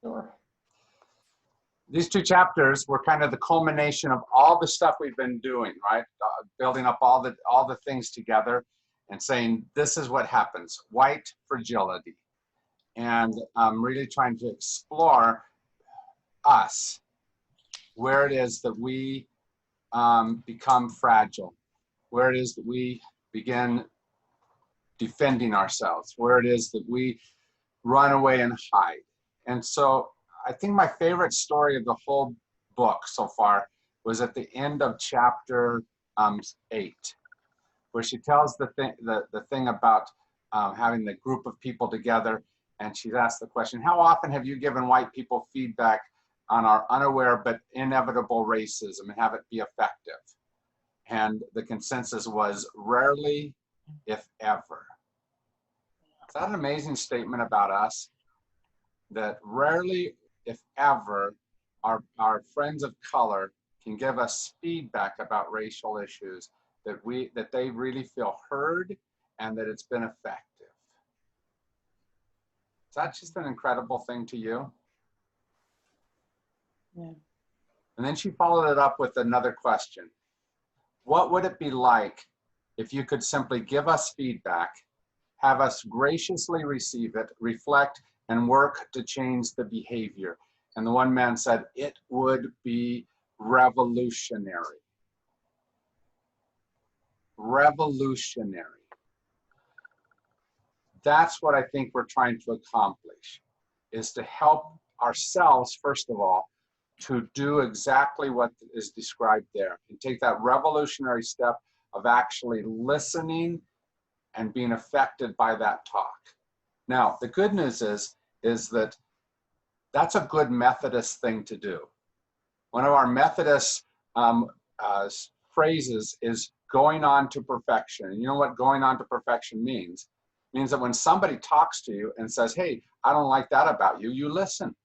Sure. These two chapters were kind of the culmination of all the stuff we've been doing, right? Building up all the things together and saying, this is what happens, white fragility. And really trying to explore us, where it is that we become fragile, where it is that we begin defending ourselves, where it is that we run away and hide. And so I think my favorite story of the whole book so far was at the end of chapter 8, where she tells the thing about having the group of people together, and she's asked the question, how often have you given white people feedback on our unaware but inevitable racism and have it be effective? And the consensus was rarely, if ever. Is that an amazing statement about us? That rarely, if ever, our friends of color can give us feedback about racial issues, that they really feel heard and that it's been effective. Is that just an incredible thing to you? Yeah. And then she followed it up with another question. What would it be like if you could simply give us feedback, have us graciously receive it, reflect, and work to change the behavior? And the one man said, it would be revolutionary. Revolutionary. That's what I think we're trying to accomplish, is to help ourselves, first of all, to do exactly what is described there and take that revolutionary step of actually listening and being affected by that talk. Now, the good news is that that's a good Methodist thing to do. One of our Methodist phrases is going on to perfection. And you know what going on to perfection means? It means that when somebody talks to you and says, hey, I don't like that about you, you listen.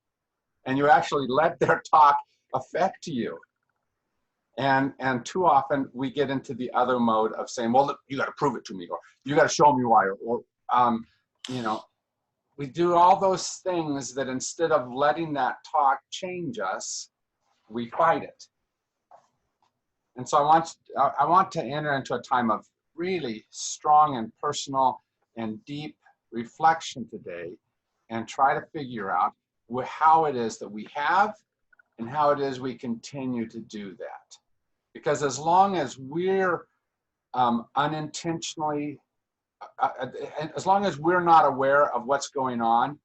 And you actually let their talk affect you. And too often we get into the other mode of saying, well, look, you got to prove it to me, or you got to show me why, or you know, we do all those things that instead of letting that talk change us, we fight it. And so I want to enter into a time of really strong and personal and deep reflection today and try to figure out how it is that we have and how it is we continue to do that. Because as long as we're unintentionally, as long as we're not aware of what's going on,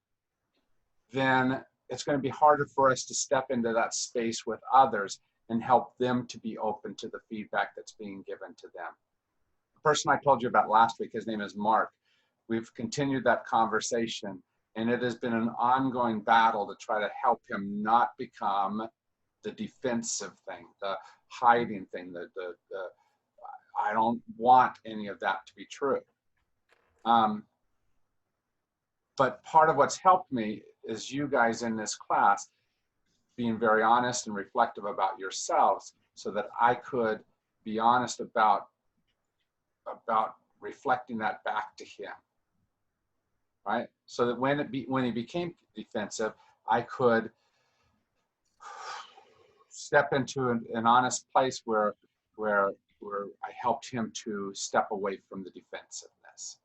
then it's going to be harder for us to step into that space with others and help them to be open to the feedback that's being given to them. The person I told you about last week, his name is Mark. We've continued that conversation, and it has been an ongoing battle to try to help him not become the defensive thing, the hiding thing, the I don't want any of that to be true. But part of what's helped me is you guys in this class being very honest and reflective about yourselves, so that I could be honest about reflecting that back to him, right? So that when he became defensive, I could step into an honest place where I helped him to step away from the defensiveness.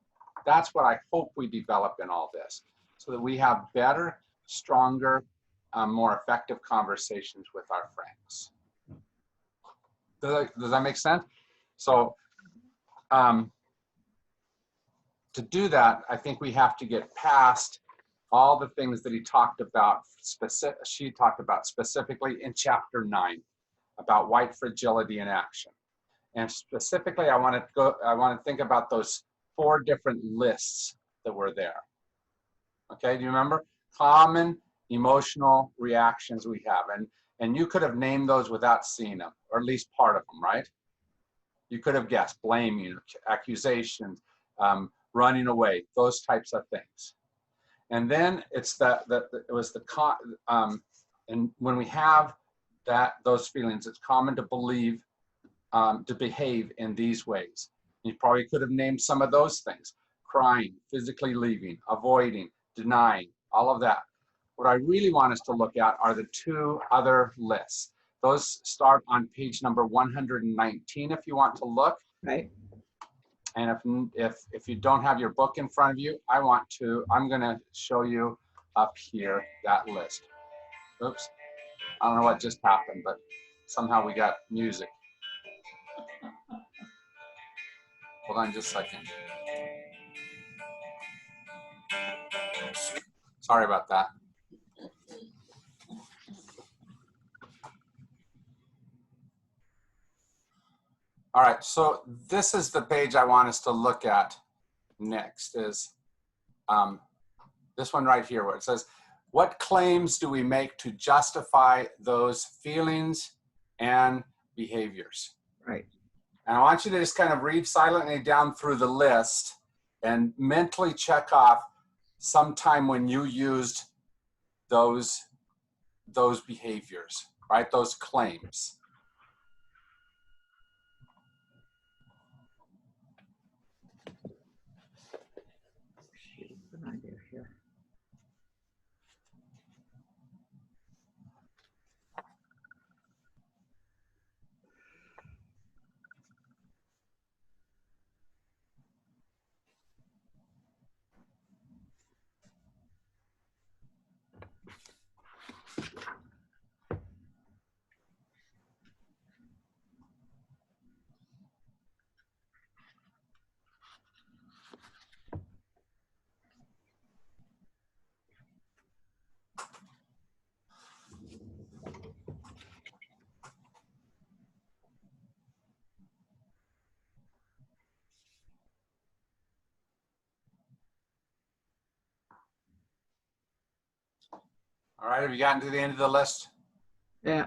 That's what I hope we develop in all this, so that we have better, stronger, more effective conversations with our friends. Does that make sense? So to do that, I think we have to get past all the things that he talked about, she talked about specifically in chapter 9 about white fragility in action. And specifically, I want to think about those 4 different lists that were there. Okay, do you remember? Common emotional reactions we have, and you could have named those without seeing them, or at least part of them, right? You could have guessed: blaming, accusations, running away, those types of things. And then it's and when we have those feelings, it's common to believe, to behave in these ways. You probably could have named some of those things: crying, physically leaving, avoiding, denying, all of that. What I really want us to look at are the two other lists. Those start on page number 119 if you want to look. Right. And if you don't have your book in front of you, I'm gonna show you up here that list. Oops, I don't know what just happened, but somehow we got music. Hold on just a second. Sorry about that. All right, so this is the page I want us to look at next is this one right here where it says, what claims do we make to justify those feelings and behaviors? Right. And I want you to just kind of read silently down through the list and mentally check off sometime when you used those behaviors, right? Those claims. What did I do here? All right, have you gotten to the end of the list? Yeah.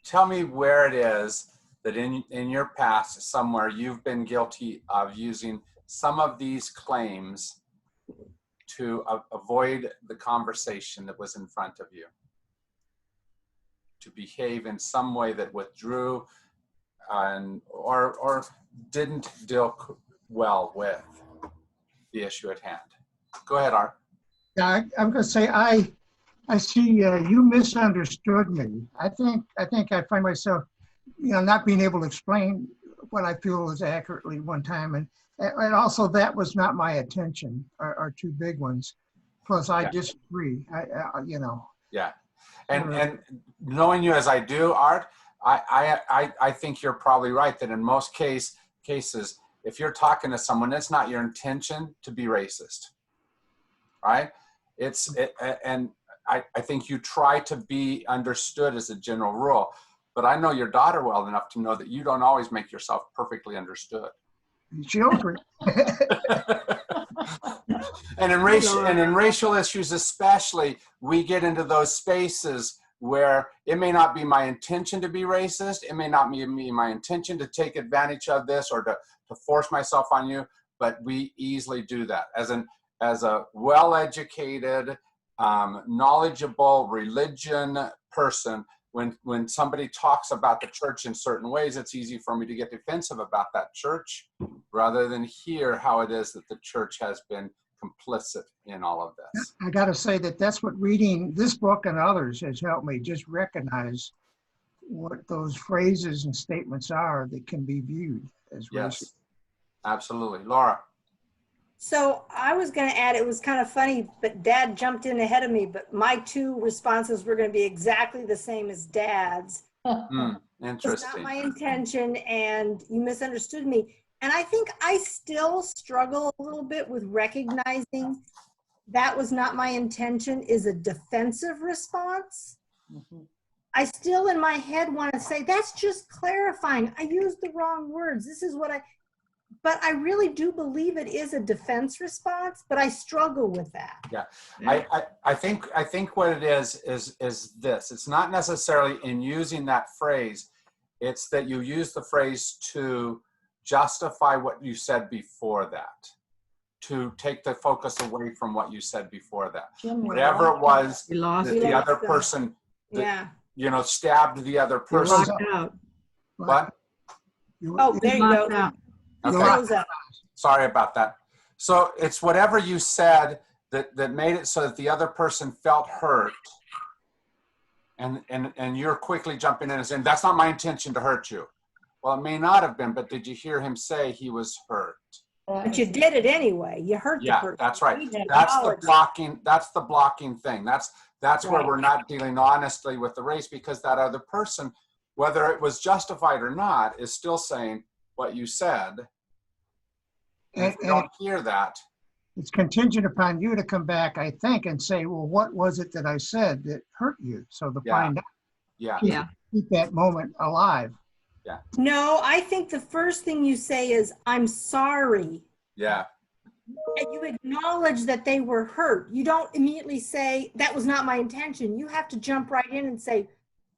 Tell me where it is that in your past somewhere you've been guilty of using some of these claims to avoid the conversation that was in front of you, to behave in some way that withdrew or didn't deal well with the issue at hand. Go ahead, Art. Yeah, I'm going to say I see you misunderstood me. I think I find myself, not being able to explain what I feel is accurately one time, and also that was not my intention. Are two big ones. Plus, I disagree. Yeah, and knowing you as I do, Art, I think you're probably right that in most cases, if you're talking to someone, it's not your intention to be racist, right? And I think you try to be understood as a general rule, but I know your daughter well enough to know that you don't always make yourself perfectly understood. Children. And in racial issues especially, we get into those spaces where it may not be my intention to be racist, it may not be my intention to take advantage of this or to force myself on you, but we easily do that. As a well-educated, knowledgeable religion person, when somebody talks about the church in certain ways, it's easy for me to get defensive about that church rather than hear how it is that the church has been complicit in all of this. I got to say that's what reading this book and others has helped me just recognize what those phrases and statements are that can be viewed as racist. Yes, absolutely. Laura. So I was going to add, it was kind of funny, but Dad jumped in ahead of me, but my two responses were going to be exactly the same as Dad's. Interesting. It's not my intention, and you misunderstood me. And I think I still struggle a little bit with recognizing that was not my intention is a defensive response. Mm-hmm. I still in my head want to say, that's just clarifying. I used the wrong words. This is what but I really do believe it is a defense response, but I struggle with that. Yeah, I think what it is this. It's not necessarily in using that phrase. It's that you use the phrase to justify what you said before that, to take the focus away from what you said before that. Whatever it was that the other person, stabbed the other person. What? Oh, there you go. Okay. Sorry about that. So it's whatever you said that made it so that the other person felt hurt. And you're quickly jumping in and saying, that's not my intention to hurt you. Well, it may not have been, but did you hear him say he was hurt? But you did it anyway. You hurt the Yeah, person. that's right. You need to That's the acknowledge blocking. That's the blocking thing. That's where Right. we're not dealing honestly with the race, because that other person, whether it was justified or not, is still saying what you said. And if we don't hear that, it's contingent upon you to come back, I think, and say, well, what was it that I said that hurt you? So to Yeah. find out, yeah, Yeah. keep that moment alive. No, I think the first thing you say is, I'm sorry. yeah, And you acknowledge that they were hurt. You don't immediately say, that was not my intention. You have to jump right in and say,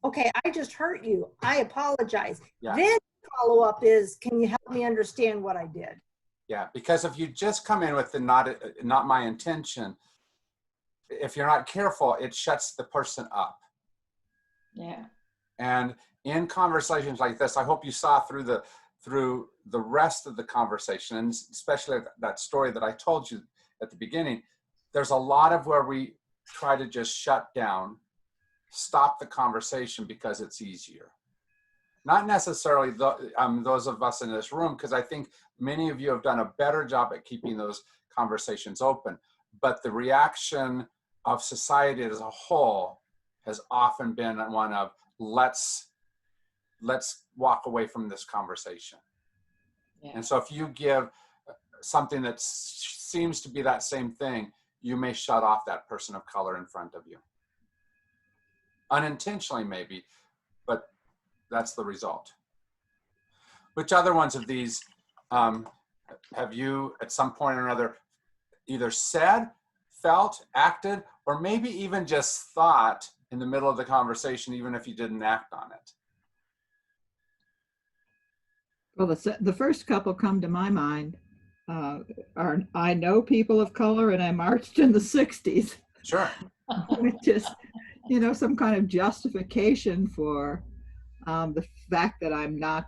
okay, I just hurt you. I apologize. Yeah. Then follow up is, can you help me understand what I did? yeah. Because if you just come in with the not my intention, if you're not careful, it shuts the person up. Yeah. And in conversations like this, I hope you saw through the rest of the conversation, and especially that story that I told you at the beginning, there's a lot of where we try to just shut down, stop the conversation because it's easier. Not necessarily those of us in this room, because I think many of you have done a better job at keeping those conversations open. But the reaction of society as a whole has often been one of, let's walk away from this conversation. Yeah. And so if you give something that seems to be that same thing, you may shut off that person of color in front of you. Unintentionally maybe, but that's the result. Which other ones of these have you at some point or another either said, felt, acted, or maybe even just thought in the middle of the conversation, even if you didn't act on it? Well, the first couple come to my mind are, I know people of color and I marched in the 60s, Sure. which is, some kind of justification for the fact that I'm not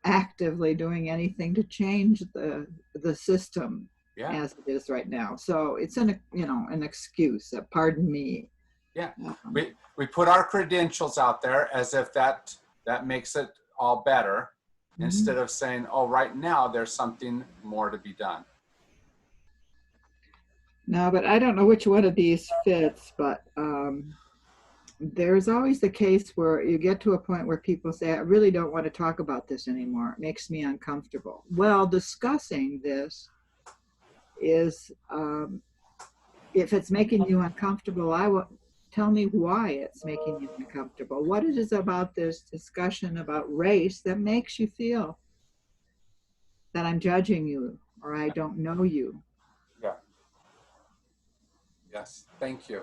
actively doing anything to change the system Yeah. as it is right now. So it's an excuse, pardon me. Yeah. We put our credentials out there as if that makes it all better, instead of saying, oh, right now there's something more to be done. No, but I don't know which one of these fits, but there's always the case where you get to a point where people say, I really don't want to talk about this anymore. It makes me uncomfortable. Well, discussing this is, if it's making you uncomfortable, tell me why it's making you uncomfortable. What it is about this discussion about race that makes you feel that I'm judging you or I don't know you. Yeah. Yes, thank you.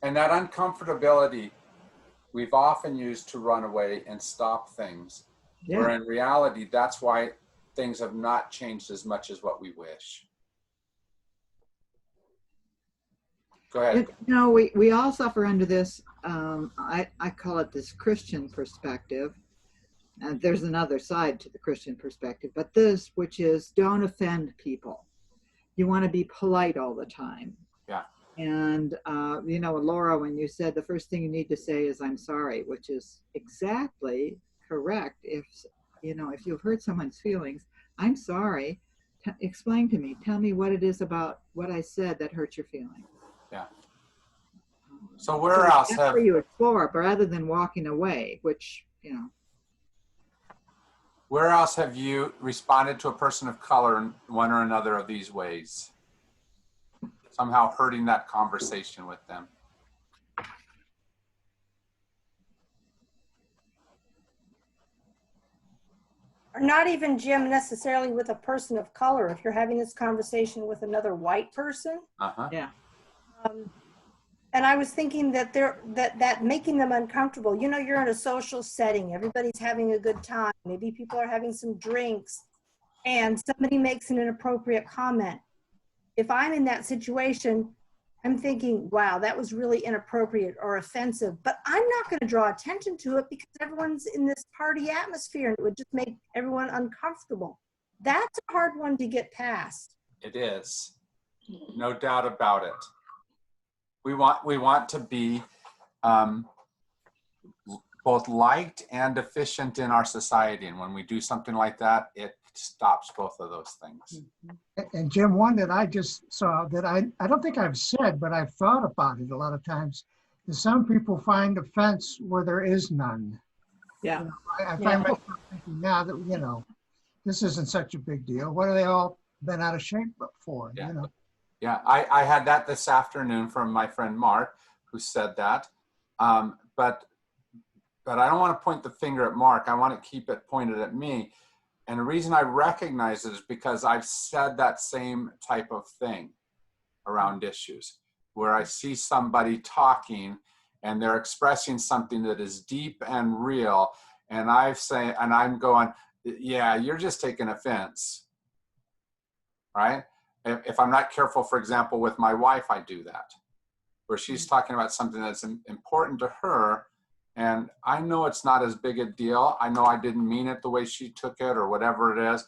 And that uncomfortability we've often used to run away and stop things. Yeah. Where in reality, that's why things have not changed as much as what we wish. Go ahead. We all suffer under this, I call it this Christian perspective. And there's another side to the Christian perspective, but this, which is don't offend people. You want to be polite all the time. Yeah. And, Laura, when you said the first thing you need to say is I'm sorry, which is exactly correct. If you've hurt someone's feelings, I'm sorry. Explain to me. Tell me what it is about what I said that hurt your feelings. Yeah. So where else that's have where you explore, but rather than walking away, which, Where else have you responded to a person of color in one or another of these ways? Somehow hurting that conversation with them. Or not even, Jim, necessarily with a person of color. If you're having this conversation with another white person. Uh-huh. yeah. And I was thinking that that making them uncomfortable, you're in a social setting, everybody's having a good time. Maybe people are having some drinks and somebody makes an inappropriate comment. If I'm in that situation, I'm thinking, wow, that was really inappropriate or offensive, but I'm not going to draw attention to it because everyone's in this party atmosphere and it would just make everyone uncomfortable. That's a hard one to get past. It is. No doubt about it. We want to be both liked and efficient in our society. And when we do something like that, it stops both of those things. And Jim, one that I just saw that I don't think I've said, but I've thought about it a lot of times, is some people find offense where there is none. Yeah. You know, I find myself thinking now that, you know, this isn't such a big deal. What have they all been out of shape for? Yeah. You know? Yeah, I had that this afternoon from my friend Mark, who said that. But I don't want to point the finger at Mark. I want to keep it pointed at me. And the reason I recognize it is because I've said that same type of thing around issues, where I see somebody talking and they're expressing something that is deep and real. And I'm going, yeah, you're just taking offense, right? If I'm not careful, for example, with my wife, I do that, where she's talking about something that's important to her. And I know it's not as big a deal. I know I didn't mean it the way she took it or whatever it is.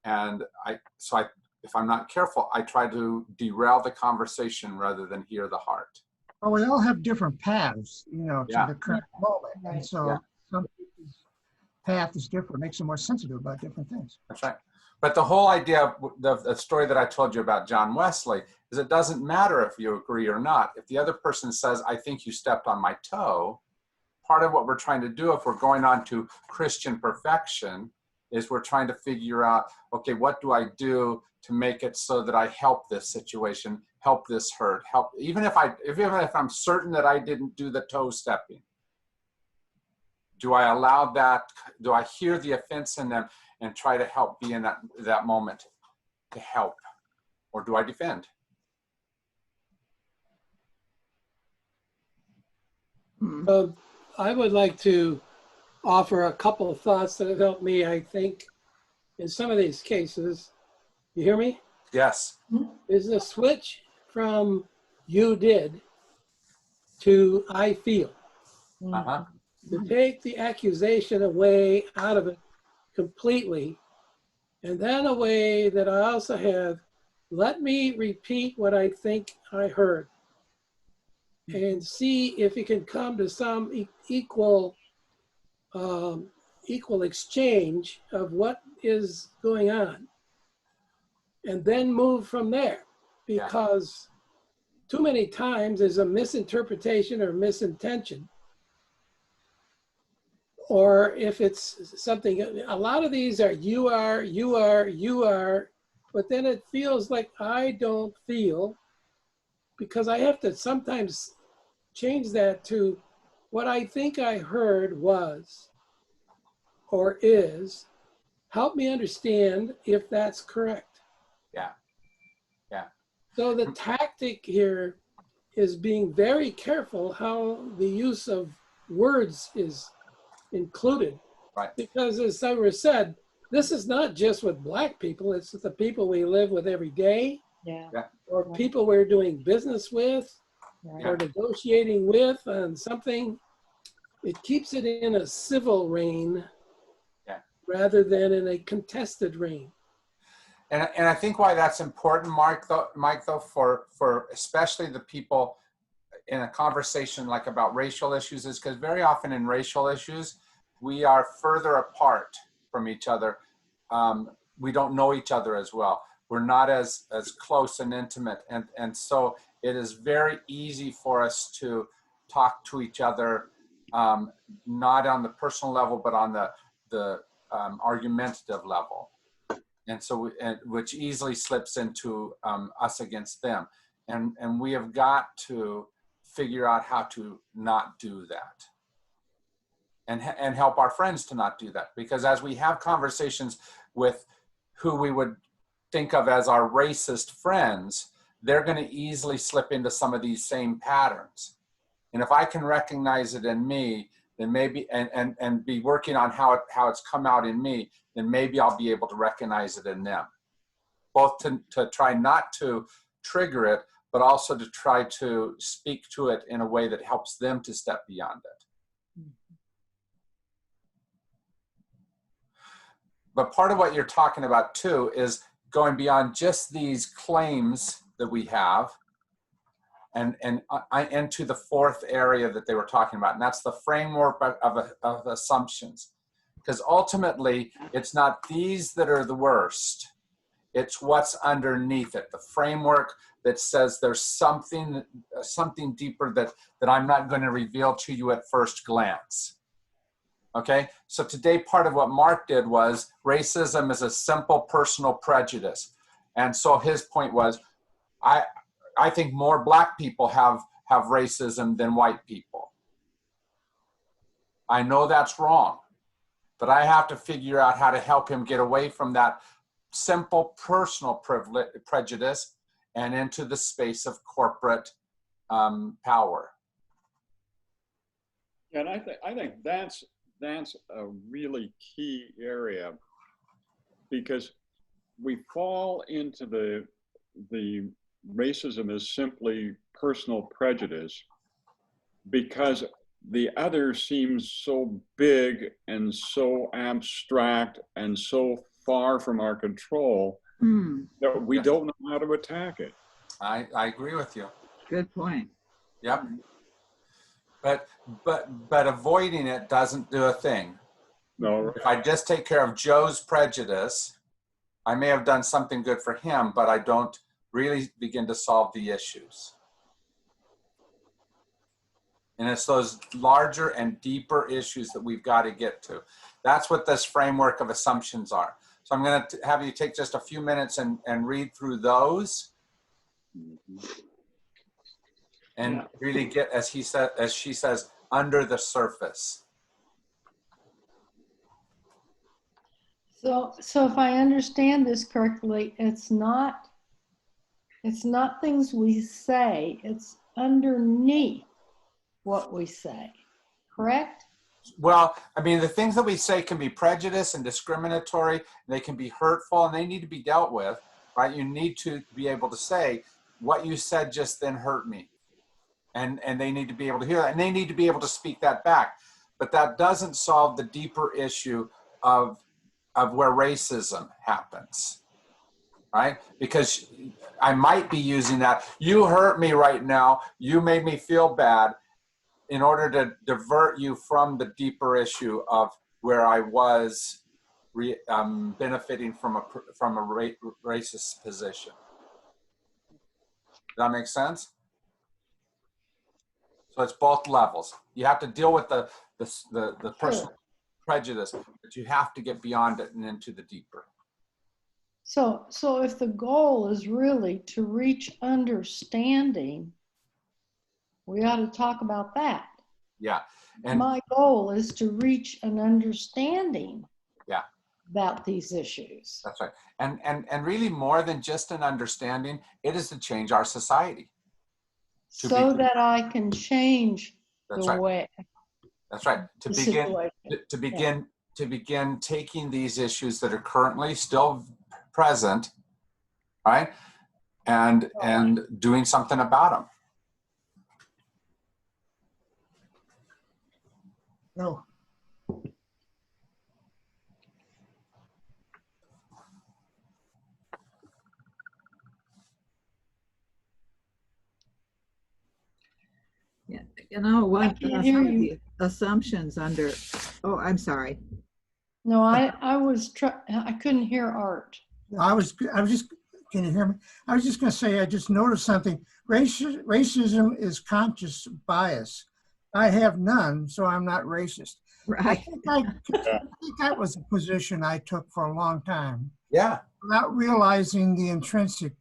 And if I'm not careful, I try to derail the conversation rather than hear the heart. Well, we all have different paths, you know, to the current moment. Right. And so some people's path is different, makes them more sensitive about different things. That's right. But the whole idea of the story that I told you about John Wesley is it doesn't matter if you agree or not. If the other person says, I think you stepped on my toe, part of what we're trying to do if we're going on to Christian perfection is we're trying to figure out, okay, what do I do to make it so that I help this situation, help this hurt, help, even if I'm certain that I didn't do the toe stepping. Do I allow that? Do I hear the offense in them and try to help be in that moment to help? Or do I defend? I would like to offer a couple of thoughts that have helped me, I think, in some of these cases. You hear me? Yes. Is the switch from you did to I feel. Uh-huh. To take the accusation away out of it completely, and then a way that I also have, let me repeat what I think I heard and see if you can come to some equal exchange of what is going on, and then move from there. Because too many times there's a misinterpretation or misintention. Or if it's something, a lot of these are you are, but then it feels like I don't feel, because I have to sometimes change that to what I think I heard was or is. Help me understand if that's correct. Yeah. Yeah. So the tactic here is being very careful how the use of words is included. Right. Because as Summer said, this is not just with Black people, it's the people we live with every day, or people we're doing business with, or negotiating with on something. It keeps it in a civil reign rather than in a contested reign. And I think why that's important, Mike, though, for especially the people in a conversation like about racial issues, is because very often in racial issues, we are further apart from each other. We don't know each other as well. We're not as close and intimate. And so it is very easy for us to talk to each other, not on the personal level, but on the argumentative level. And so, which easily slips into us against them. And we have got to figure out how to not do that. And help our friends to not do that. Because as we have conversations with who we would think of as our racist friends, they're going to easily slip into some of these same patterns. And if I can recognize it in me, then maybe, and be working on how it's come out in me, then maybe I'll be able to recognize it in them. Both to try not to trigger it, but also to try to speak to it in a way that helps them to step beyond it. But part of what you're talking about too is going beyond just these claims that we have and into the fourth area that they were talking about, and that's the framework of assumptions. Because ultimately, it's not these that are the worst. It's what's underneath it, the framework that says there's something deeper that I'm not going to reveal to you at first glance. Okay, so today part of what Mark did was racism is a simple personal prejudice. And so his point was, I think more black people have racism than white people. I know that's wrong, but I have to figure out how to help him get away from that simple personal prejudice and into the space of corporate power. And I think that's a really key area, because we fall into the racism is simply personal prejudice because the other seems so big and so abstract and so far from our control that we don't know how to attack it. I agree with you. Good point. Yep. But avoiding it doesn't do a thing. No. If I just take care of Joe's prejudice, I may have done something good for him, but I don't really begin to solve the issues. And it's those larger and deeper issues that we've got to get to. That's what this framework of assumptions are. So I'm going to have you take just a few minutes and read through those. And really get, as she says, under the surface. So if I understand this correctly, it's not things we say, it's underneath what we say, correct? Well, I mean, the things that we say can be prejudiced and discriminatory, they can be hurtful, and they need to be dealt with, right? You need to be able to say, what you said just then hurt me. And they need to be able to hear that, and they need to be able to speak that back. But that doesn't solve the deeper issue of where racism happens, right? Because I might be using that, you hurt me right now, you made me feel bad, in order to divert you from the deeper issue of where I was benefiting from a racist position. Does that make sense? So it's both levels. You have to deal with the personal prejudice, but you have to get beyond it and into the deeper. So if the goal is really to reach understanding, we ought to talk about that. Yeah. And my goal is to reach an understanding about these issues. That's right. And really more than just an understanding, it is to change our society. So that I can change the way. That's right. To begin taking these issues that are currently still present, right? And doing something about them. No. Yeah, you know what? I can't hear you. Assumptions under. Oh, I'm sorry. No, I couldn't hear Art. I was just. Can you hear me? I was just going to say. I just noticed something. Racism is conscious bias. I have none, so I'm not racist. Right. I think that was a position I took for a long time. Yeah. Not realizing the intrinsic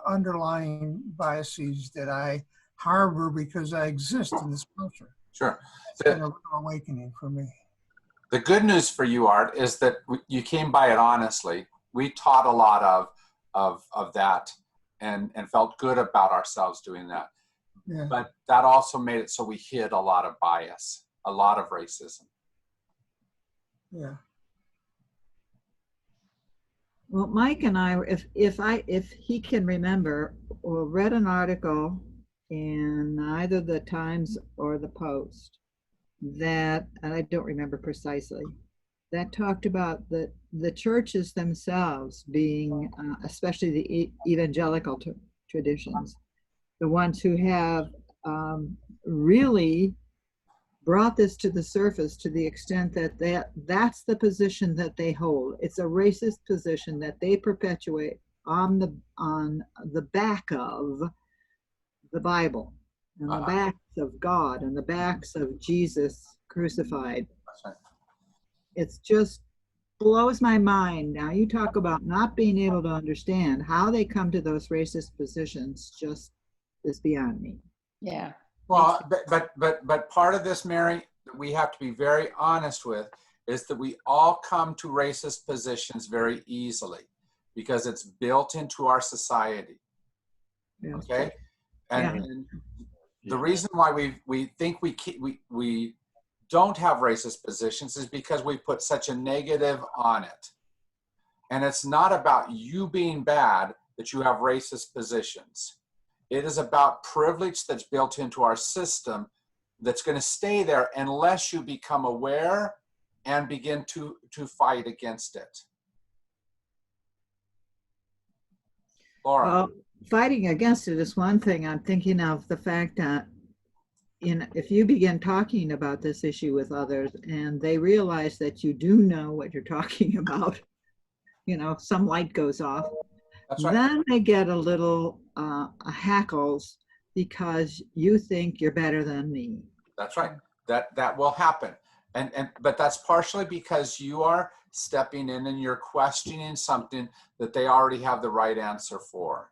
underlying biases that I harbor because I exist in this culture. Sure. It's been a real awakening for me. The good news for you, Art, is that you came by it honestly. We taught a lot of that and felt good about ourselves doing that. Yeah. But that also made it so we hid a lot of bias, a lot of racism. Yeah. Well, Mike and I, if he can remember, read an article in either the Times or the Post that, and I don't remember precisely, that talked about the churches themselves being, especially the evangelical traditions, the ones who have really brought this to the surface to the extent that that's the position that they hold. It's a racist position that they perpetuate on the back of the Bible, and the backs of God, and the backs of Jesus crucified. That's right. It's just blows my mind. Now you talk about not being able to understand how they come to those racist positions, just is beyond me. Yeah. Well, but part of this, Mary, that we have to be very honest with is that we all come to racist positions very easily because it's built into our society. Yes. Okay, and, Yeah. and the reason why we think we don't have racist positions is because we put such a negative on it, and it's not about you being bad that you have racist positions. It is about privilege that's built into our system that's going to stay there unless you become aware and begin to fight against it. Laura. Well, fighting against it is one thing. I'm thinking of the fact that if you begin talking about this issue with others and they realize that you do know what you're talking about, some light goes off. That's right. Then they get a little hackles because you think you're better than me. That's right. That will happen. But that's partially because you are stepping in and you're questioning something that they already have the right answer for.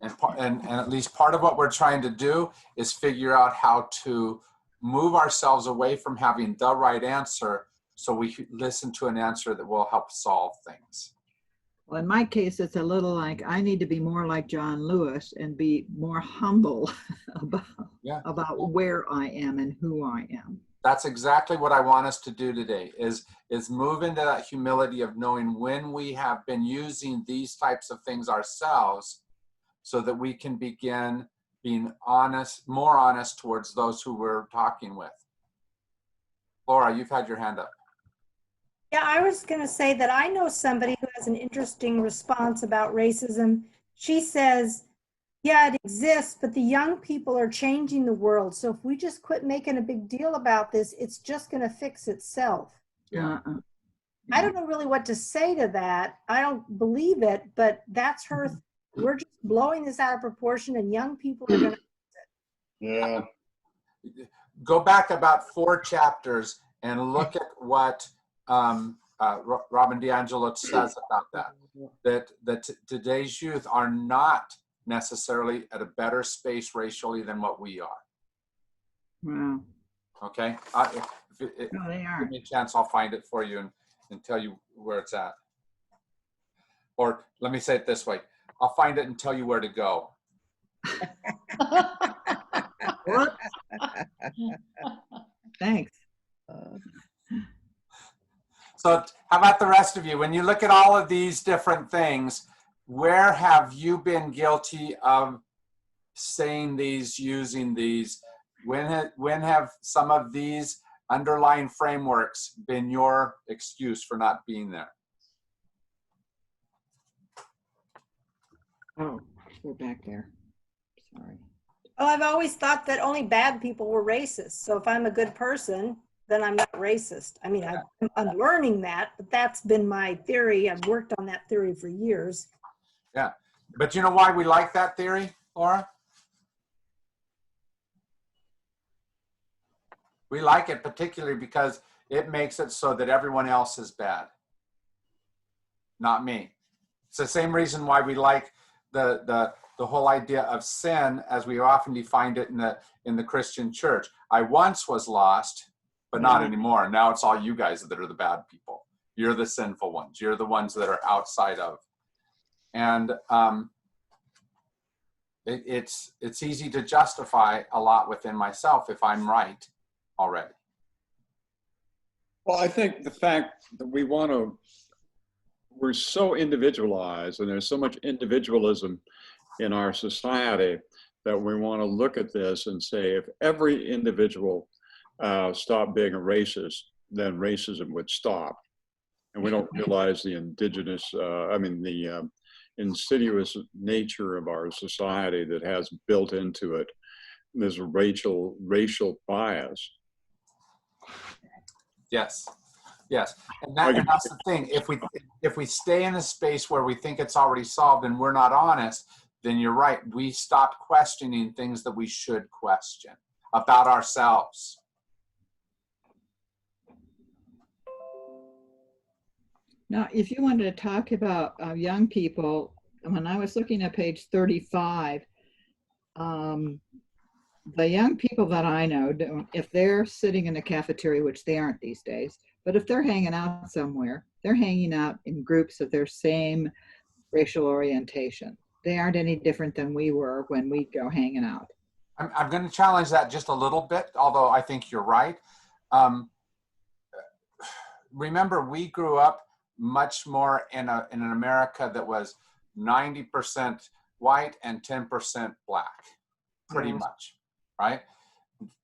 And at least part of what we're trying to do is figure out how to move ourselves away from having the right answer so we listen to an answer that will help solve things. Well, in my case, it's a little like I need to be more like John Lewis and be more humble about where I am and who I am. That's exactly what I want us to do today is move into that humility of knowing when we have been using these types of things ourselves so that we can begin being honest, more honest towards those who we're talking with. Laura, you've had your hand up. Yeah, I was going to say that I know somebody who has an interesting response about racism. She says, yeah, it exists, but the young people are changing the world. So if we just quit making a big deal about this, it's just going to fix itself. Yeah. I don't know really what to say to that. I don't believe it, but that's her. We're just blowing this out of proportion and young people are going to. Yeah. Go back about 4 chapters and look at what Robin DiAngelo says about that today's youth are not necessarily at a better space racially than what we are. Wow. Okay? No, they Give aren't. me a chance, I'll find it for you and tell you where it's at. Or let me say it this way. I'll find it and tell you where to go. What? Thanks. So how about the rest of you? When you look at all of these different things, where have you been guilty of saying these, using these? When have some of these underlying frameworks been your excuse for not being there? Oh, we're back there. Sorry. Oh, I've always thought that only bad people were racist. So if I'm a good person, then I'm not racist. I mean, I'm unlearning that, but that's been my theory. I've worked on that theory for years. Yeah, but you know why we like that theory, Laura? We like it particularly because it makes it so that everyone else is bad, not me. It's the same reason why we like the whole idea of sin as we often defined it in the Christian church. I once was lost, but not anymore. Now it's all you guys that are the bad people. You're the sinful ones. You're the ones that are outside of. And it's easy to justify a lot within myself if I'm right already. Well, I think the fact that we're so individualized and there's so much individualism in our society that we want to look at this and say, if every individual stopped being a racist, then racism would stop. And we don't realize the insidious nature of our society that has built into it this racial bias. Yes, yes, and that's the thing. If we stay in a space where we think it's already solved and we're not honest, then you're right. We stop questioning things that we should question about ourselves. Now, if you wanted to talk about young people, when I was looking at page 35, the young people that I know, if they're sitting in a cafeteria, which they aren't these days, but if they're hanging out somewhere, they're hanging out in groups of their same racial orientation. They aren't any different than we were when we go hanging out. I'm going to challenge that just a little bit, although I think you're right. Remember, we grew up much more in an America that was 90% white and 10% black, pretty much, right?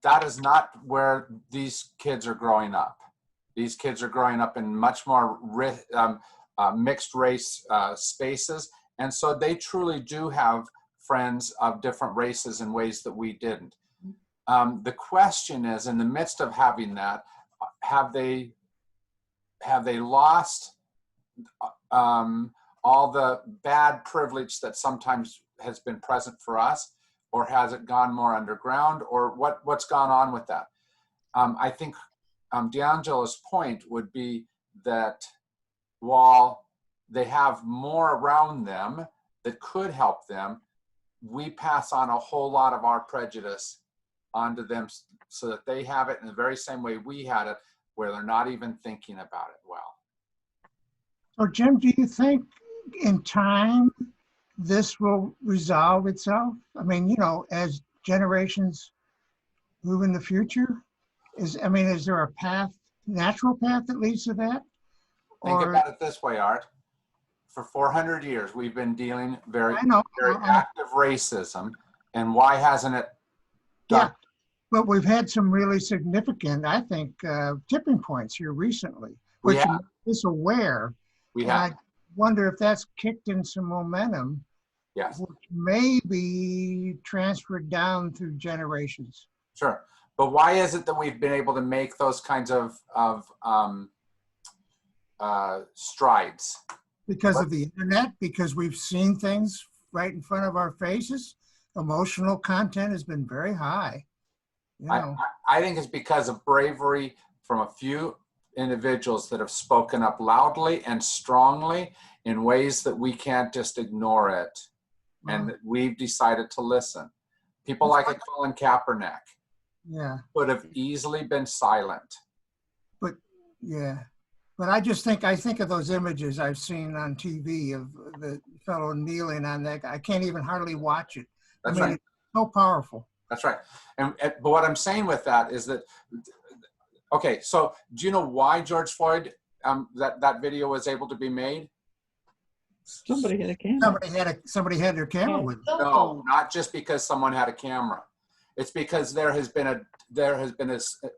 That is not where these kids are growing up. These kids are growing up in much more mixed race spaces. And so they truly do have friends of different races in ways that we didn't. The question is, in the midst of having that, have they lost all the bad privilege that sometimes has been present for us, or has it gone more underground, or what's gone on with that? I think D'Angelo's point would be that while they have more around them that could help them, we pass on a whole lot of our prejudice onto them so that they have it in the very same way we had it, where they're not even thinking about it well. So Jim, do you think in time this will resolve itself? I mean, you know, as generations move in the future, is there a path, natural path that leads to that? Think about it this way, Art. For 400 years, we've been dealing very active racism, and why hasn't it done? Yeah, but we've had some really significant, I think, tipping points here recently, which is aware. I wonder if that's kicked in some momentum, yes, which may be transferred down through generations. Sure, but why is it that we've been able to make those kinds of strides? Because of the internet, because we've seen things right in front of our faces. Emotional content has been very high. You know. I think it's because of bravery from a few individuals that have spoken up loudly and strongly in ways that we can't just ignore it. And that we've decided to listen. People like a Colin Kaepernick would have easily been silent. But I think of those images I've seen on TV of the fellow kneeling on that. I can't even hardly watch it. That's right. It's so powerful. That's right. But what I'm saying with that is that, okay, so do you know why George Floyd, that video was able to be made? Somebody had a camera. Somebody had their camera with them. No, not just because someone had a camera. It's because there has been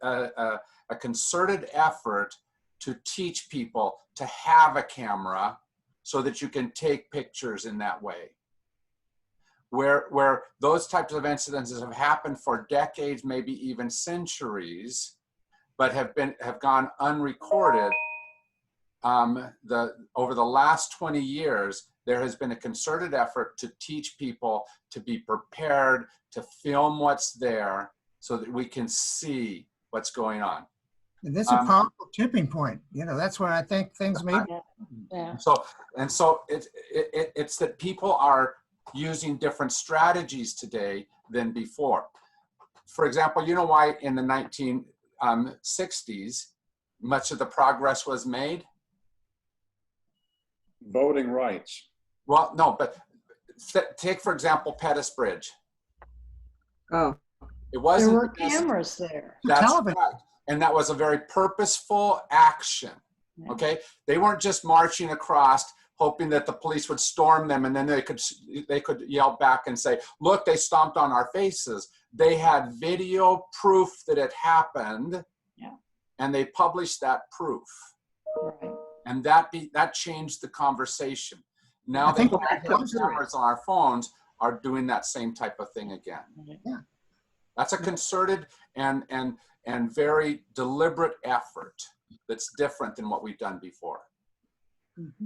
a concerted effort to teach people to have a camera so that you can take pictures in that way. Where those types of incidences have happened for decades, maybe even centuries, but have gone unrecorded. Over the last 20 years, there has been a concerted effort to teach people to be prepared to film what's there so that we can see what's going on. And this is a powerful tipping point. You know, that's where I think things may be. Yeah. So it's that people are using different strategies today than before. For example, you know why in the 1960s, much of the progress was made? Voting rights. Well, no, but take, for example, Pettus Bridge. Oh. It wasn't. There were cameras there. That's right. And that was a very purposeful action, okay? They weren't just marching across hoping that the police would storm them and then they could yell back and say, look, they stomped on our faces. They had video proof that it happened. Yeah. and they published that proof. Right. And that changed the conversation. Now I think the what- cameras on our phones are doing that same type of thing again. Yeah. That's a concerted and very deliberate effort that's different than what we've done before.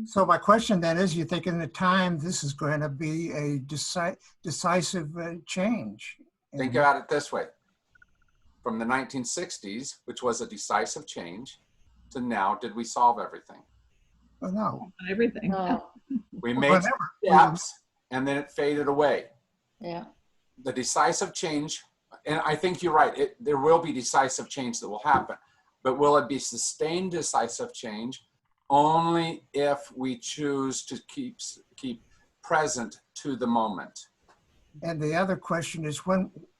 So my question then is, you think in the time this is going to be a decisive change? Think about it this way. From the 1960s, which was a decisive change, to now, did we solve everything? Well, no. Everything. We made Whatever. steps and then it faded away. Yeah. The decisive change, and I think you're right, there will be decisive change that will happen, but will it be sustained decisive change? Only if we choose to keep present to the moment. And the other question is,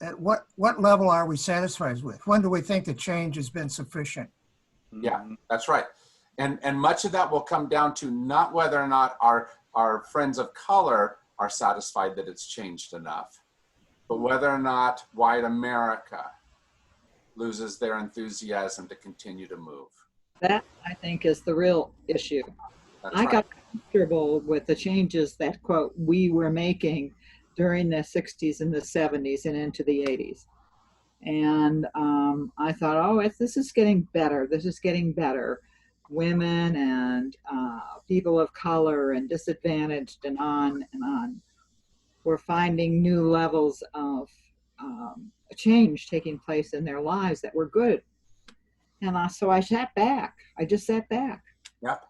at what level are we satisfied with? When do we think the change has been sufficient? Yeah, that's right. And much of that will come down to not whether or not our friends of color are satisfied that it's changed enough, but whether or not white America loses their enthusiasm to continue to move. That, I think, is the real issue. That's I right. got comfortable with the changes that, quote, we were making during the 60s and the 70s and into the 80s. And I thought, oh, this is getting better. This is getting better. Women and people of color and disadvantaged and on and on. We're finding new levels of change taking place in their lives that were good. And so I sat back. I just sat back. Yep.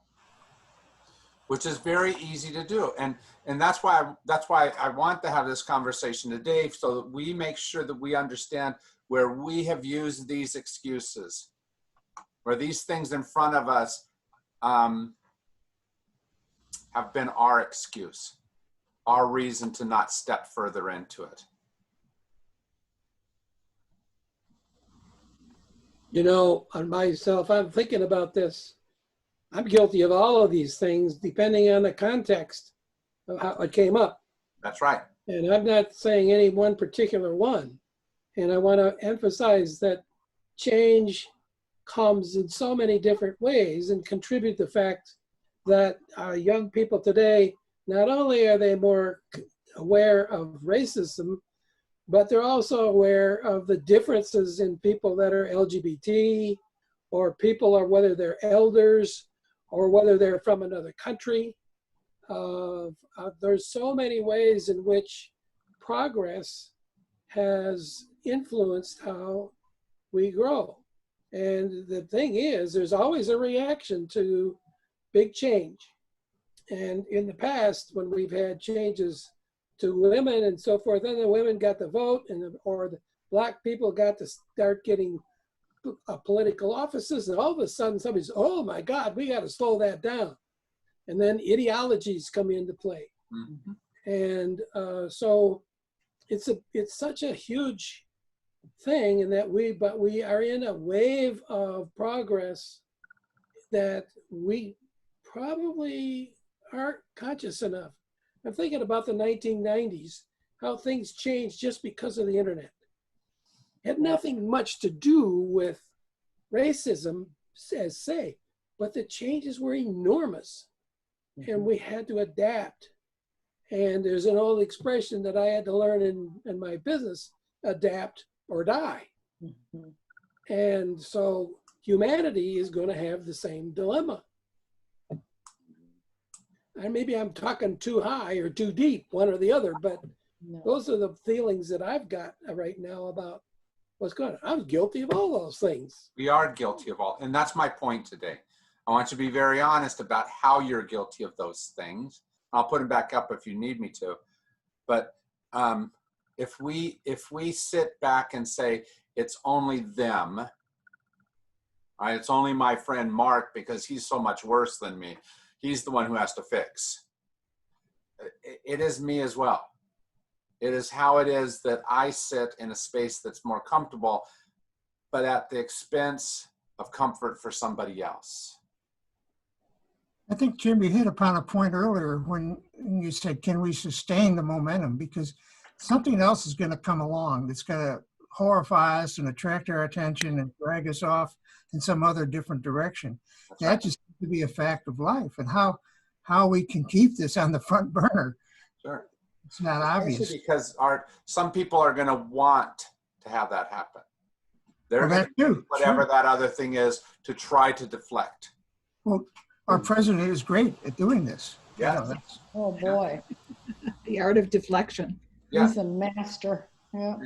Which is very easy to do. And that's why I want to have this conversation today, so that we make sure that we understand where we have used these excuses, where these things in front of us have been our excuse, our reason to not step further into it. You know, on myself, I'm thinking about this. I'm guilty of all of these things, depending on the context of how it came up. That's right. And I'm not saying any one particular one. And I want to emphasize that change comes in so many different ways, and contribute the fact that our young people today, not only are they more aware of racism, but they're also aware of the differences in people that are LGBT, or people, or whether they're elders, or whether they're from another country. There's so many ways in which progress has influenced how we grow. And the thing is, there's always a reaction to big change. And in the past, when we've had changes to women and so forth, then the women got the vote, or the black people got to start getting political offices, and all of a sudden somebody's, oh my God, we got to slow that down. And then ideologies come into play. Mm-hmm. And so it's such a huge thing, in that we are in a wave of progress that we probably aren't conscious enough. I'm thinking about the 1990s, how things changed just because of the internet. It had nothing much to do with racism, as say, but the changes were enormous, and we had to adapt. And there's an old expression that I had to learn in my business: adapt or die. And so humanity is going to have the same dilemma. And maybe I'm talking too high or too deep, one or the other, but No. those are the feelings that I've got right now about what's going on. I'm guilty of all those things. We are guilty of all, and that's my point today. I want you to be very honest about how you're guilty of those things. I'll put them back up if you need me to. But if we sit back and say it's only them, right? It's only my friend Mark because he's so much worse than me. He's the one who has to fix. It is me as well. It is how it is that I sit in a space that's more comfortable, but at the expense of comfort for somebody else. I think, Jim, you hit upon a point earlier when you said, can we sustain the momentum? Because something else is going to come along that's going to horrify us and attract our attention and drag us off in some other different direction. That's That right. just seems to be a fact of life, and how we can keep this on the front burner. Sure. It's not Especially obvious. because some people are going to want to have that happen. They're Well, going that to do too, whatever sure. that other thing is to try to deflect. Well, our president is great at doing this. You Yeah. know, that's, Oh, boy. The art of deflection. Yeah. He's a master. Yeah.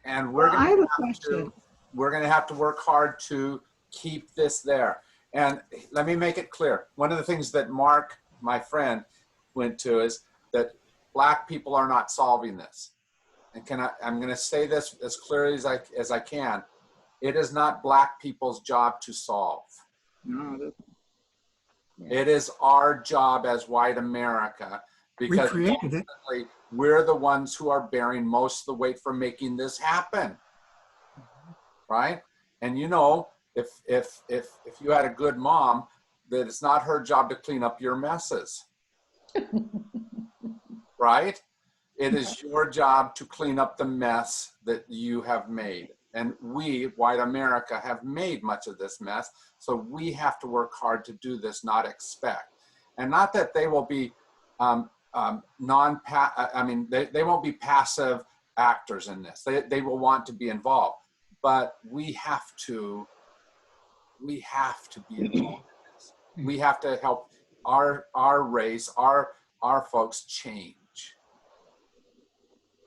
And we're I going have to a question. we're going to have to work hard to keep this there. And let me make it clear. One of the things that Mark, my friend, went to is that Black people are not solving this. And I'm going to say this as clearly as I can. It is not Black people's job to solve. No, that's- It is our job as white America, we because created it. ultimately we're the ones who are bearing most of the weight for making this happen. Right? And you know, if you had a good mom, that it's not her job to clean up your messes. Right? It is your job to clean up the mess that you have made. And we, white America, have made much of this mess. So we have to work hard to do this, not expect. And not that they will be they won't be passive actors in this. They will want to be involved. But we have to be involved in this. We have to help our race, our folks change.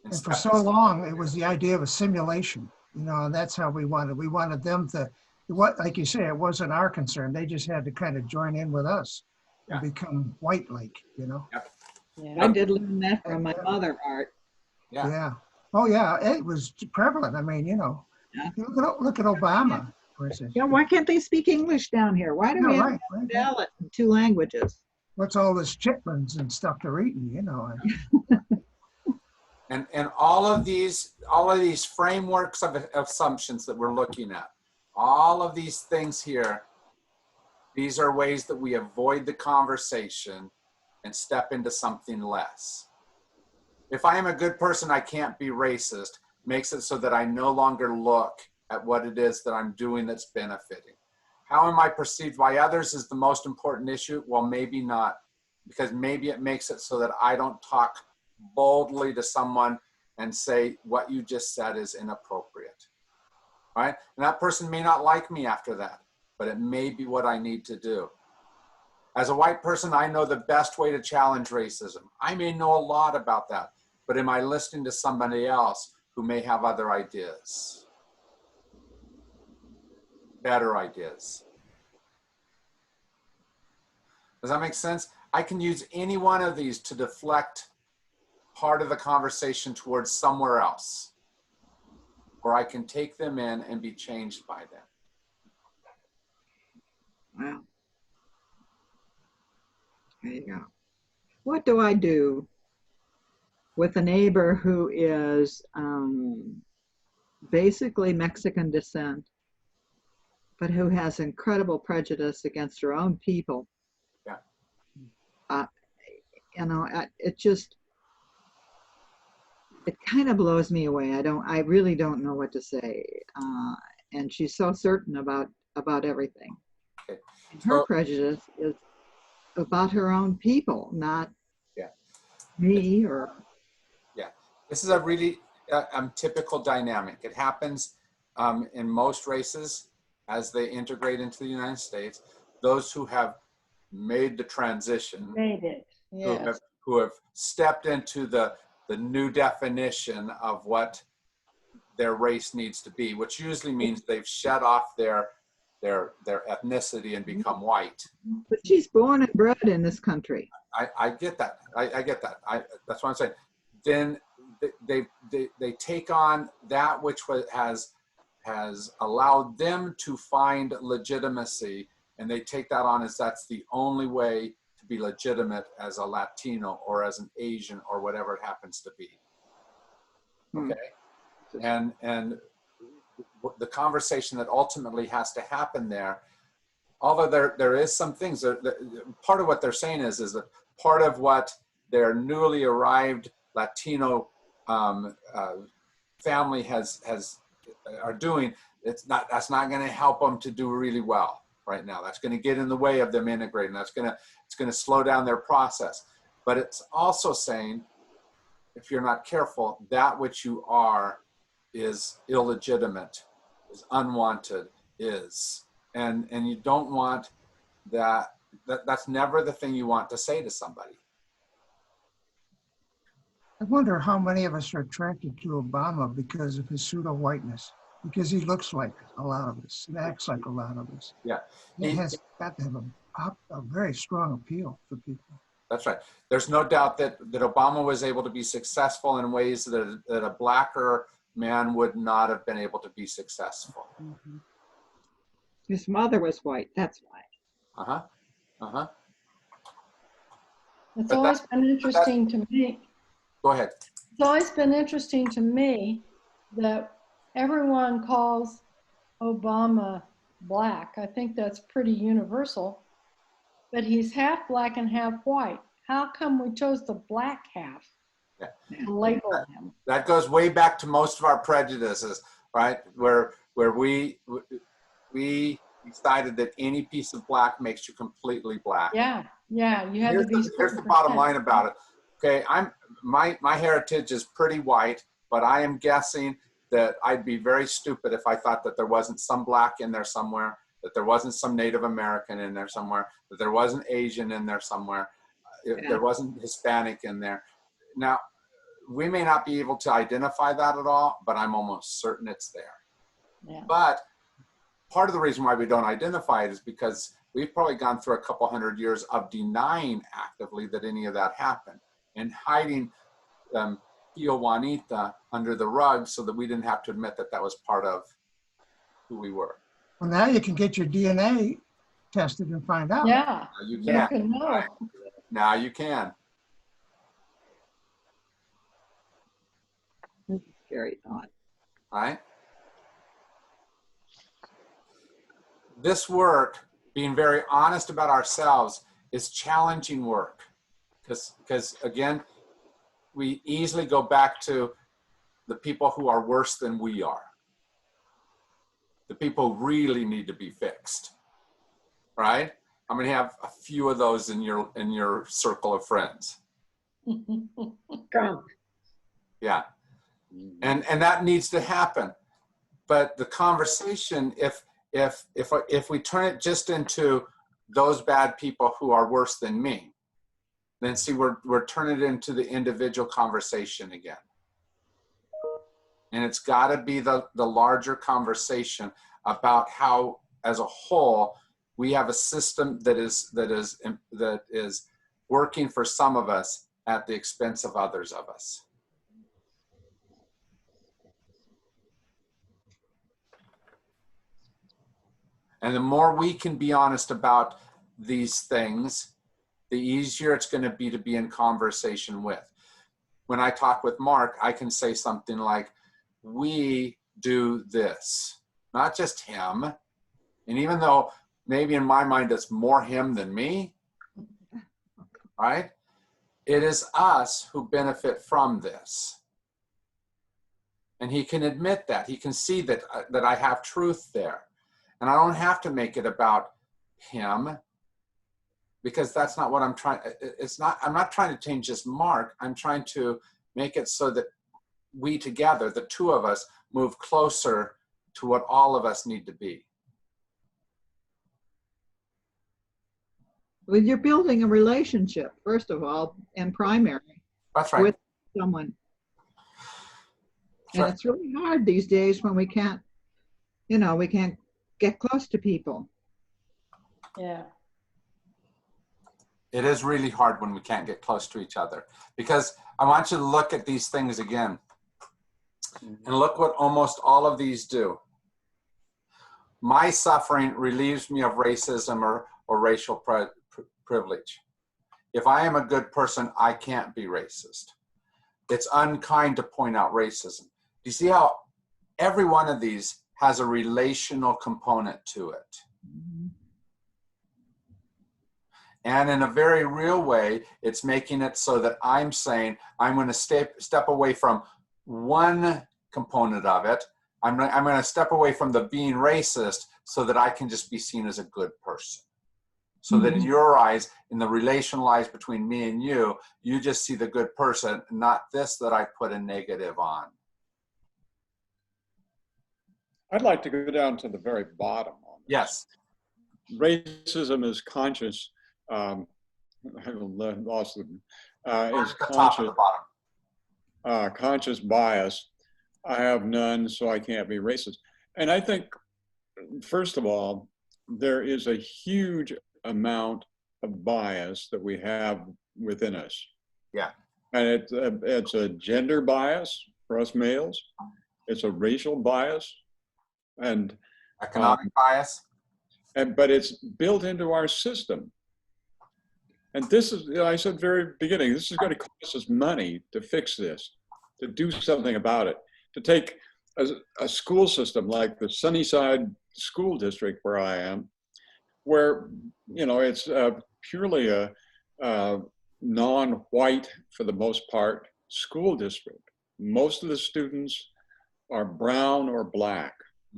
And for so long, it was the idea of a simulation. You know, and that's how we wanted. We wanted them to, like you say, it wasn't our concern. They just had to kind of join in with us and become white-like, you know? Yeah. I did learn that from my mother, Art. Yeah. Oh, yeah. It was prevalent. I mean, you know, Yeah. look at Obama, for instance. Yeah, why can't they speak English down here? Why do we have right. a ballot in 2 languages? What's all this chitlins and stuff they're eating, you know? And all of these frameworks of assumptions that we're looking at, all of these things here, these are ways that we avoid the conversation and step into something less. If I am a good person, I can't be racist, makes it so that I no longer look at what it is that I'm doing that's benefiting. How am I perceived by others is the most important issue? Well, maybe not, because maybe it makes it so that I don't talk boldly to someone and say what you just said is inappropriate, right? And that person may not like me after that, but it may be what I need to do. As a white person, I know the best way to challenge racism. I may know a lot about that, but am I listening to somebody else who may have other ideas? Better ideas. Does that make sense? I can use any one of these to deflect part of the conversation towards somewhere else, or I can take them in and be changed by them. Wow. There you go. What do I do with a neighbor who is basically Mexican descent, but who has incredible prejudice against her own people? Yeah. You know, it kind of blows me away. I really don't know what to say. And she's so certain about everything. Okay. And her prejudice is about her own people, not me or. Yeah, this is a really typical dynamic. It happens in most races as they integrate into the United States. Those who have made the transition, Made it. Yes. who have stepped into the new definition of what their race needs to be, which usually means they've shed off their ethnicity and become white. But she's born and bred in this country. I get that. I get that. That's what I'm saying. Then they take on that which has allowed them to find legitimacy, and they take that on as that's the only way to be legitimate as a Latino or as an Asian or whatever it happens to be. Okay, and the conversation that ultimately has to happen there, although there is some things that part of what they're saying is that part of what their newly arrived Latino family are doing, that's not going to help them to do really well right now. That's going to get in the way of them integrating. It's going to slow down their process. But it's also saying, if you're not careful, that which you are is illegitimate, is unwanted, and you don't want that. That's never the thing you want to say to somebody. I wonder how many of us are attracted to Obama because of his pseudo-whiteness, because he looks like a lot of us, and acts like a lot of us. Yeah. It has got to have a very strong appeal for people. That's right. There's no doubt that Obama was able to be successful in ways that a blacker man would not have been able to be successful. Mm-hmm. His mother was white, that's why. Uh-huh. Uh-huh. It's always been interesting to me. Go ahead. It's always been interesting to me that everyone calls Obama black. I think that's pretty universal. But he's half black and half white. How come we chose the black half to label him? That goes way back to most of our prejudices, right? Where we decided that any piece of black makes you completely black. Yeah, you had to be. Here's the bottom line about it. Okay, my heritage is pretty white, but I am guessing that I'd be very stupid if I thought that there wasn't some black in there somewhere, that there wasn't some Native American in there somewhere, that there wasn't Asian in there somewhere, if there wasn't Hispanic in there. Now, we may not be able to identify that at all, but I'm almost certain it's there. Yeah. But part of the reason why we don't identify it is because we've probably gone through a couple hundred years of denying actively that any of that happened and hiding Tio Juanita under the rug so that we didn't have to admit that that was part of who we were. Well, now you can get your DNA tested and find out. Yeah, You can know. Right? Now you can. Scary thought. Right? This work, being very honest about ourselves, is challenging work. Because again, we easily go back to the people who are worse than we are. The people who really need to be fixed. Right? I'm going to have a few of those in your circle of friends. Trump. Yeah. And that needs to happen. But the conversation, if we turn it just into those bad people who are worse than me, then see, we're turning it into the individual conversation again. And it's got to be the larger conversation about how, as a whole, we have a system that is working for some of us at the expense of others of us. And the more we can be honest about these things, the easier it's going to be in conversation with. When I talk with Mark, I can say something like, we do this, not just him. And even though maybe in my mind it's more him than me, right? It is us who benefit from this. And he can admit that. He can see that I have truth there. And I don't have to make it about him, because that's not what I'm trying. I'm not trying to change just Mark. I'm trying to make it so that we together, the two of us, move closer to what all of us need to be. Well, you're building a relationship, first of all, and primary. That's right. With someone. And it's really hard these days when we can't get close to people. Yeah. It is really hard when we can't get close to each other, because I want you to look at these things again and look what almost all of these do. My suffering relieves me of racism or racial privilege. If I am a good person, I can't be racist. It's unkind to point out racism. You see how every one of these has a relational component to it. Mm-hmm. And in a very real way, it's making it so that I'm saying I'm going to step away from one component of it. I'm going to step away from the being racist so that I can just be seen as a good person. So that in your eyes, in the relational eyes between me and you just see the good person, not this that I put a negative on. I'd like to go down to the very bottom on this. Yes. Racism is conscious. I lost them. Is At the top of the bottom. Conscious bias. I have none, so I can't be racist. And I think, first of all, there is a huge amount of bias that we have within us. Yeah. And it's a gender bias for us males. It's a racial bias. And Economic bias. but it's built into our system. And this is, I said very beginning, this is going to cost us money to fix this, to do something about it, to take a school system like the Sunnyside School District where I am, where, you know, it's purely a non-white, for the most part, school district. Most of the students are brown or black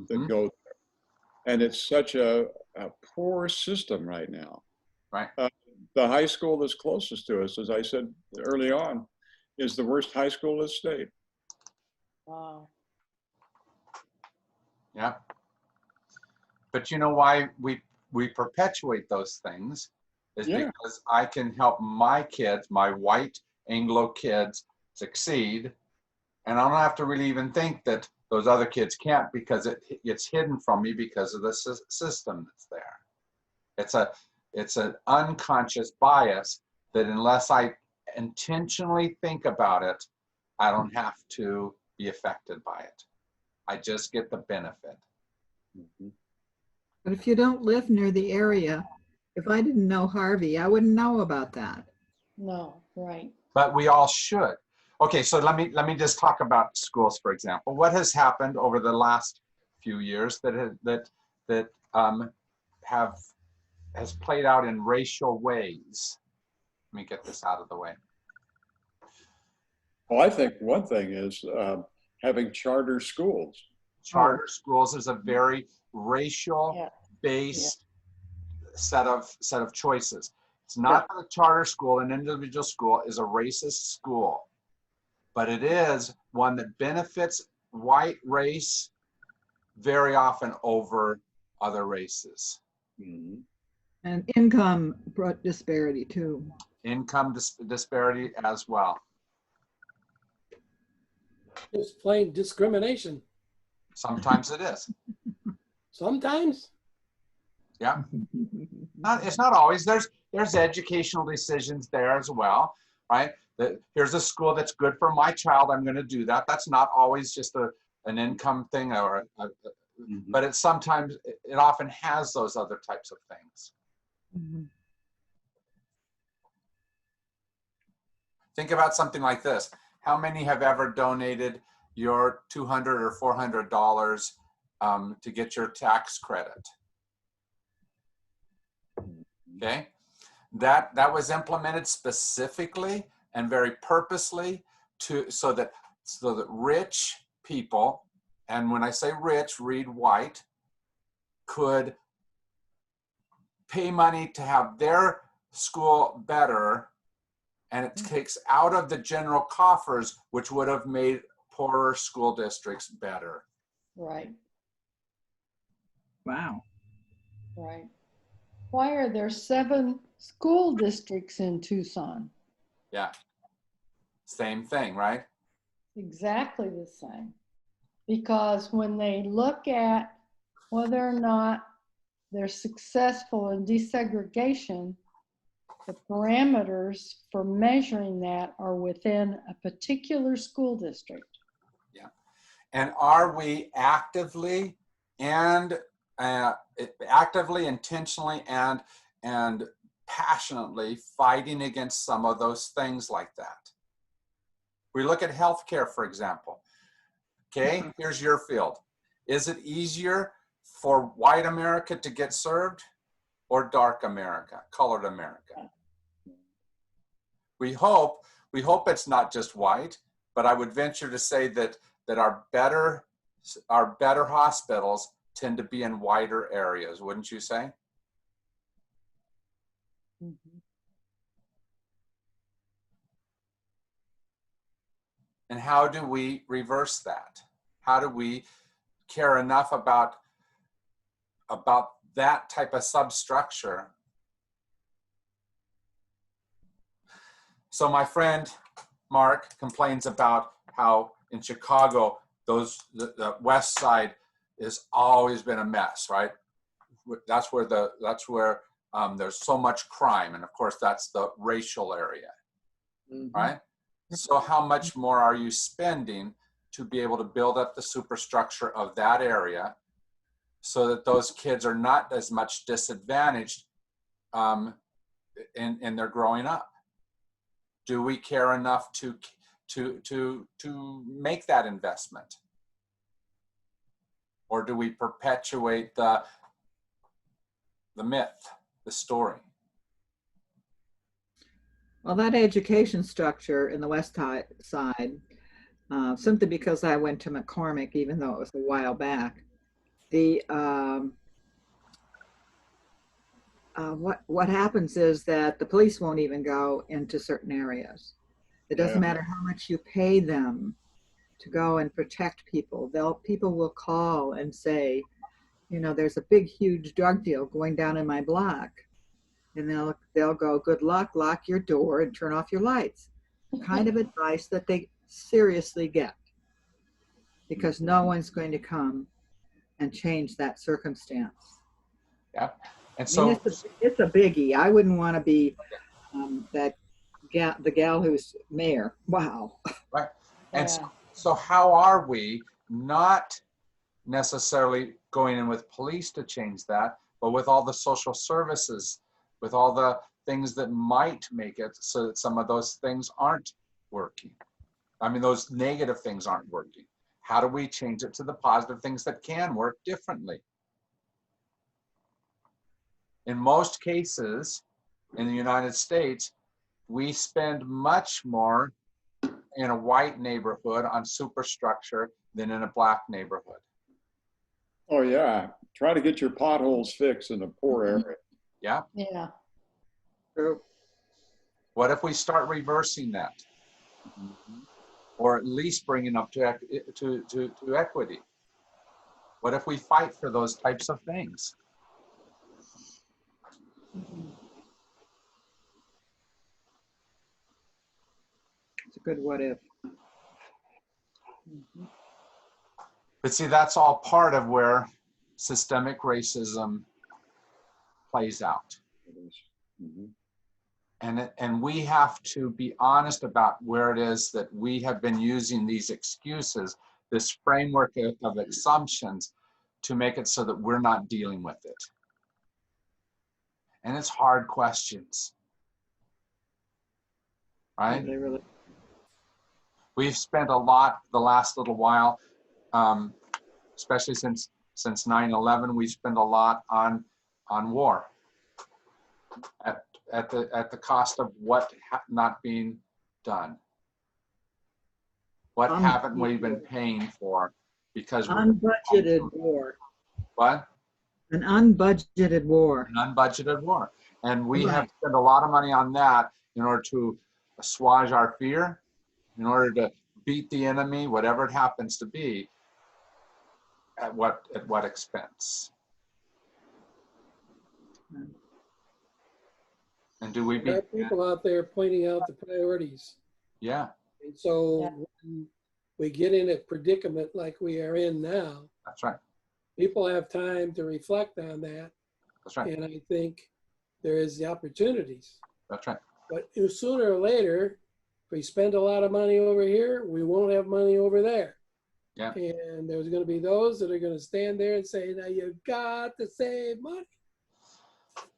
that go there. And it's such a poor system right now. Right. The high school that's closest to us, as I said early on, is the worst high school in the state. Wow. Yeah. But you know why we perpetuate those things is because I can help my kids, my white Anglo kids, succeed. And I don't have to really even think that those other kids can't, because it's hidden from me because of the system that's there. It's an unconscious bias that unless I intentionally think about it, I don't have to be affected by it. I just get the benefit. But if you don't live near the area, if I didn't know Harvey, I wouldn't know about that. No, right. But we all should. Okay, so let me just talk about schools, for example. What has happened over the last few years that has played out in racial ways? Let me get this out of the way. Well, I think one thing is having charter schools. Charter schools is a very racial-based set of choices. It's not that a charter school, an individual school, is a racist school, but it is one that benefits white race very often over other races. And income disparity too. Income disparity as well. It's plain discrimination. Sometimes it is. Sometimes. Yeah. It's not always. There's educational decisions there as well, right? Here's a school that's good for my child. I'm going to do that. That's not always just an income thing, but it sometimes, it often has those other types of things. Think about something like this. How many have ever donated your $200 or $400 to get your tax credit? Okay, that was implemented specifically and very purposely so that rich people, and when I say rich, read white, could pay money to have their school better, and it takes out of the general coffers, which would have made poorer school districts better. Right. Wow. Right. Why are there 7 school districts in Tucson? Yeah. Same thing, right? Exactly the same. Because when they look at whether or not they're successful in desegregation, the parameters for measuring that are within a particular school district. Yeah. And are we actively, intentionally, and passionately fighting against some of those things like that? We look at healthcare, for example. Okay, here's your field. Is it easier for white America to get served or dark America, colored America? We hope it's not just white, but I would venture to say that that our better hospitals tend to be in wider areas, wouldn't you say? Mhm. And how do we reverse that? How do we care enough about that type of substructure? So my friend Mark complains about how in Chicago, the West Side has always been a mess, right? That's where there's so much crime, and of course that's the racial area, right? So how much more are you spending to be able to build up the superstructure of that area so that those kids are not as much disadvantaged in their growing up? Do we care enough to make that investment? Or do we perpetuate the myth, the story? Well, that education structure in the West Side, simply because I went to McCormick, even though it was a while back, what happens is that the police won't even go into certain areas. It doesn't matter how much you pay them to go and protect people. People will call and say, you know, there's a big, huge drug deal going down in my block. And they'll go, good luck, lock your door and turn off your lights. Kind of advice that they seriously get, because no one's going to come and change that circumstance. Yeah. And I mean, so it's a biggie. I wouldn't want to be the gal who's mayor. Wow. right. And Yeah. so how are we not necessarily going in with police to change that, but with all the social services, with all the things that might make it so that some of those things aren't working? I mean, those negative things aren't working. How do we change it to the positive things that can work differently? In most cases, in the United States, we spend much more in a white neighborhood on superstructure than in a black neighborhood. Oh yeah, try to get your potholes fixed in a poor area. Yeah. Yeah. True. What if we start reversing that, or at least bringing up to equity? What if we fight for those types of things? It's a good what if. But see, that's all part of where systemic racism plays out. And we have to be honest about where it is that we have been using these excuses, this framework of assumptions, to make it so that we're not dealing with it. And it's hard questions, right? They really. We've spent a lot the last little while, especially since 9/11. We spent a lot on war at the cost of what not being done. What haven't we been paying for because unbudgeted war? What? An unbudgeted war. An unbudgeted war. And we have spent a lot of money on that in order to assuage our fear, in order to beat the enemy, whatever it happens to be. At what expense? And do we There are people out there pointing out the priorities. Yeah. And so when we get in a predicament like we are in now, that's right. People have time to reflect on that. That's right. And I think there is the opportunities. That's right. But sooner or later, if we spend a lot of money over here, we won't have money over there. Yeah. And there's going to be those that are going to stand there and say, now you got to save money.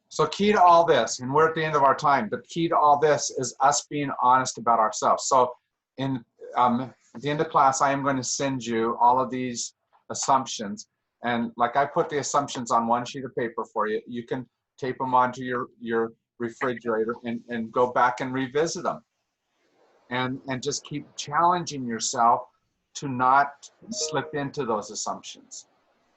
So key to all this, and we're at the end of our time, but key to all this is us being honest about ourselves. So at the end of class, I am going to send you all of these assumptions. And like I put the assumptions on one sheet of paper for you, you can tape them onto your refrigerator and go back and revisit them. And just keep challenging yourself to not slip into those assumptions.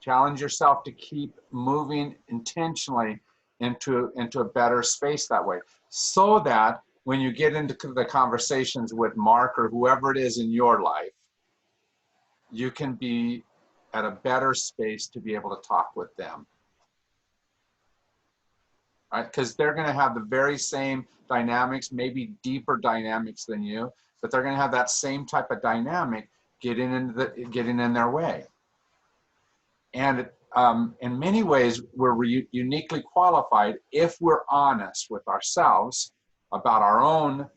Challenge yourself to keep moving intentionally into a better space that way, so that when you get into the conversations with Mark or whoever it is in your life, you can be at a better space to be able to talk with them. Right? Because they're going to have the very same dynamics, maybe deeper dynamics than you, but they're going to have that same type of dynamic getting in their way. And in many ways, we're uniquely qualified if we're honest with ourselves about our own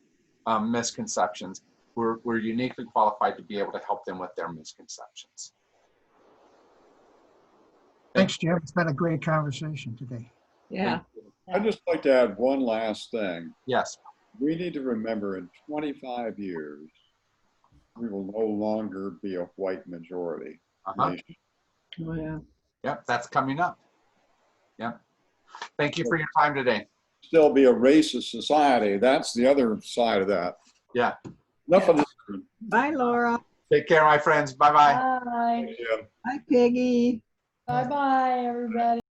misconceptions. We're uniquely qualified to be able to help them with their misconceptions. Thanks, Jim. It's been a great conversation today. Yeah. I'd just like to add one last thing. Yes. We need to remember in 25 years, we will no longer be a white majority nation. Oh, yeah. Yep, that's coming up. Yep. Thank you for your time today. Still be a racist society. That's the other side of that. Yeah. Enough of this. Bye, Laura. Take care, my friends. Bye-bye. Bye. Yeah. Bye, Peggy. Bye-bye, everybody.